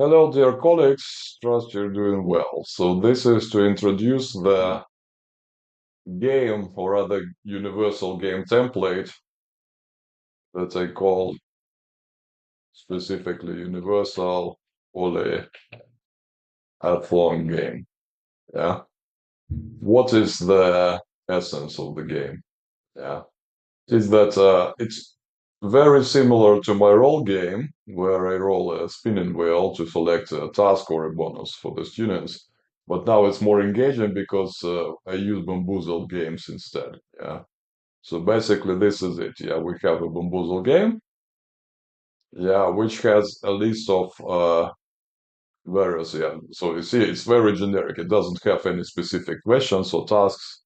Hello, dear colleagues. Trust you're doing well. So this is to introduce the game or other universal game template that I call specifically universal polyathlon game. Yeah. What is the essence of the game? Yeah. Is that it's very similar to my roll game, where I roll a spinning wheel to select a task or a bonus for the students. But now it's more engaging because I use bamboozle games instead. Yeah. So basically, this is it. Yeah, we have a bamboozle game. Yeah, which has a list of various. Yeah. So you see, it's very generic. It doesn't have any specific questions or tasks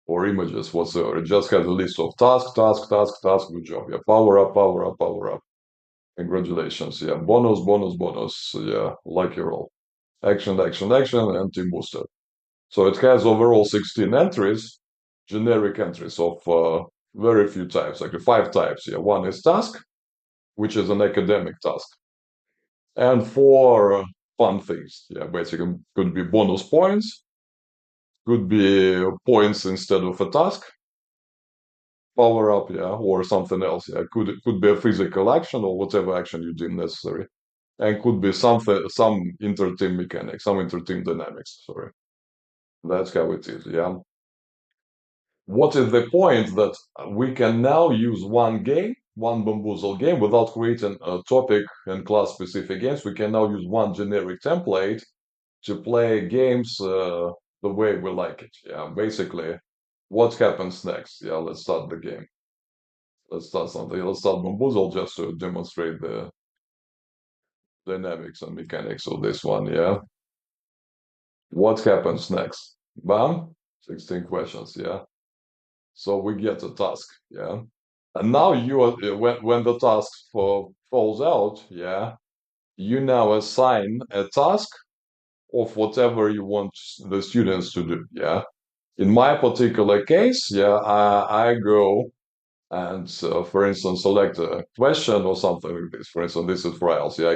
or images whatsoever. It just has a list of task. Good job. Yeah. Power up, power up, power up. Congratulations. Yeah. Bonus, bonus, bonus. Yeah. Like your roll. Action, and team booster. So it has overall 16 entries, generic entries of very few types, like five types. Yeah. One is task, which is an academic task. And four fun things. Yeah. Basically, could be bonus points, could be points instead of a task, power up, yeah, or something else. Yeah, could be a physical action or whatever action you deem necessary, and could be some inter-team mechanics, some inter-team dynamics. Sorry, that's how it is. Yeah. What is the point that we can now use one game, one bamboozle game, without creating a topic and class specific games? We can now use one generic template to play games the way we like it. Yeah, basically, what happens next? Yeah, let's start the game. Let's start something. Let's start Bamboozle just to demonstrate the dynamics and mechanics of this one. Yeah. What happens next? Bam. 16 questions. Yeah. So we get a task. Yeah. And now you are, when the task falls out, yeah, you now assign a task of whatever you want the students to do. Yeah. In my particular case, yeah, I go and for instance select a question or something like this. For instance, this is for IELTS. Yeah,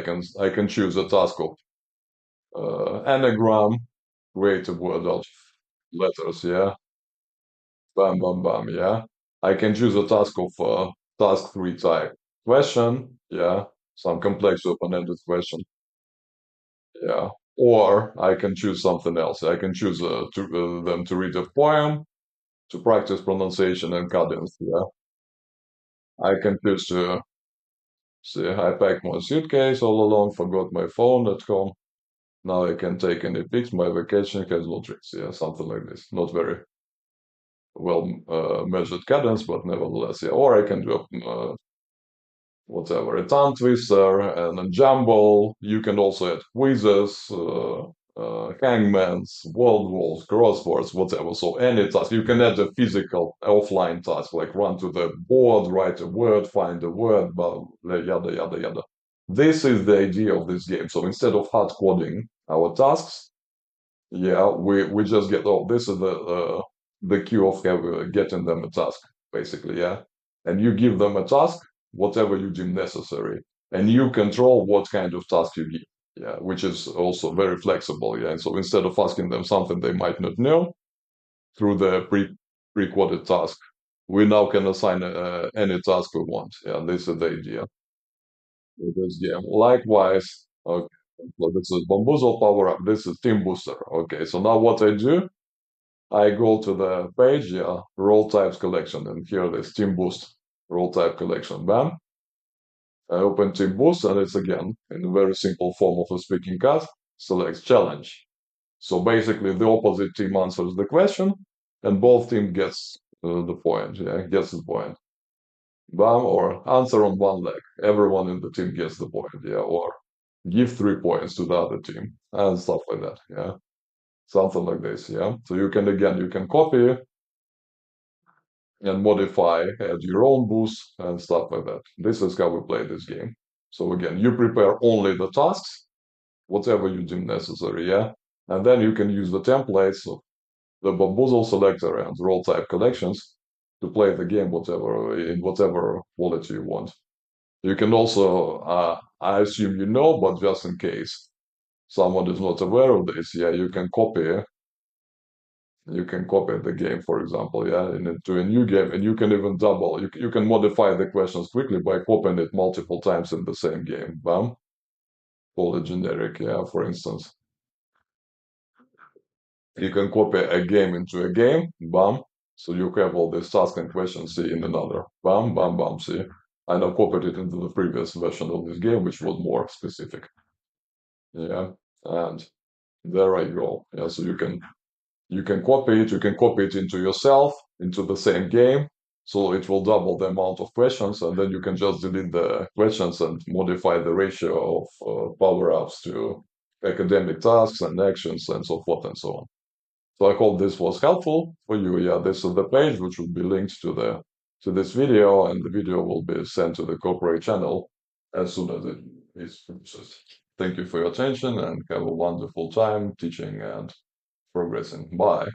I can choose a task of anagram, create a word out of letters. Yeah, bam, bam, bam. Yeah, I can choose a task of task three type question. Yeah, some complex open-ended question. Yeah, or I can choose something else. I can choose them to read a poem, to practice pronunciation and cadence. Yeah, I can choose to see, I packed my suitcase all along, forgot my phone at home. Now I can take any pics. My vacation has no tricks. Yeah, something like this. Not very well measured cadence, but nevertheless, yeah. Or I can do whatever, a tongue twister and a jumble. You can also add quizzes, hangmans, world walls, crosswords, whatever. So any task. You can add a physical offline task, like run to the board, write a word, find a word, but yada, yada, yada. This is the idea of this game. So instead of hard coding our tasks, yeah, we just get, oh, this is the queue of getting them a task, basically, yeah. And you give them a task, whatever you deem necessary, and you control what kind of task you give, yeah, which is also very flexible, yeah. And so instead of asking them something they might not know through the pre-coded task, we now can assign any task we want. Yeah, this is the idea of this game. Likewise, okay, so this is Bamboozle Power Up. This is Team Booster. Okay, so now what I do, I go to the page, yeah, role types collection, and here it is Team Boost role type collection. Bam. I open Team Boost, and it's again in a very simple form of a speaking card. Select challenge. So basically, the opposite team answers the question, and both team gets the point. Yeah, gets the point. Bam, or answer on one leg. Everyone in the team gets the point. Yeah, or give 3 points to the other team and stuff like that. Yeah, something like this. Yeah. So you can again you can copy and modify, add your own boost and stuff like that. This is how we play this game. So again, you prepare only the tasks, whatever you deem necessary, yeah? And then you can use the templates of the bamboozle selector and role type collections to play the game whatever in whatever quality you want. You can also, I assume you know, but just in case, someone is not aware of this, yeah, you can copy the game, for example, yeah, into a new game, and you can even double. You can modify the questions quickly by copying it multiple times in the same game. Bam, call it generic, yeah, for instance. You can copy a game into a game, bam. So you have all these tasks and questions, see, in another, bam, bam, bam, see. And I copied it into the previous version of this game, which was more specific, yeah. And there I go, yeah. So you can copy it, you can copy it into yourself, into the same game. So it will double the amount of questions, and then you can just delete the questions and modify the ratio of power-ups to academic tasks and actions and so forth and so on. So I hope this was helpful for you. Yeah, this is the page which will be linked to this video, and the video will be sent to the corporate channel as soon as it is processed. Thank you for your attention and have a wonderful time teaching and progressing. Bye.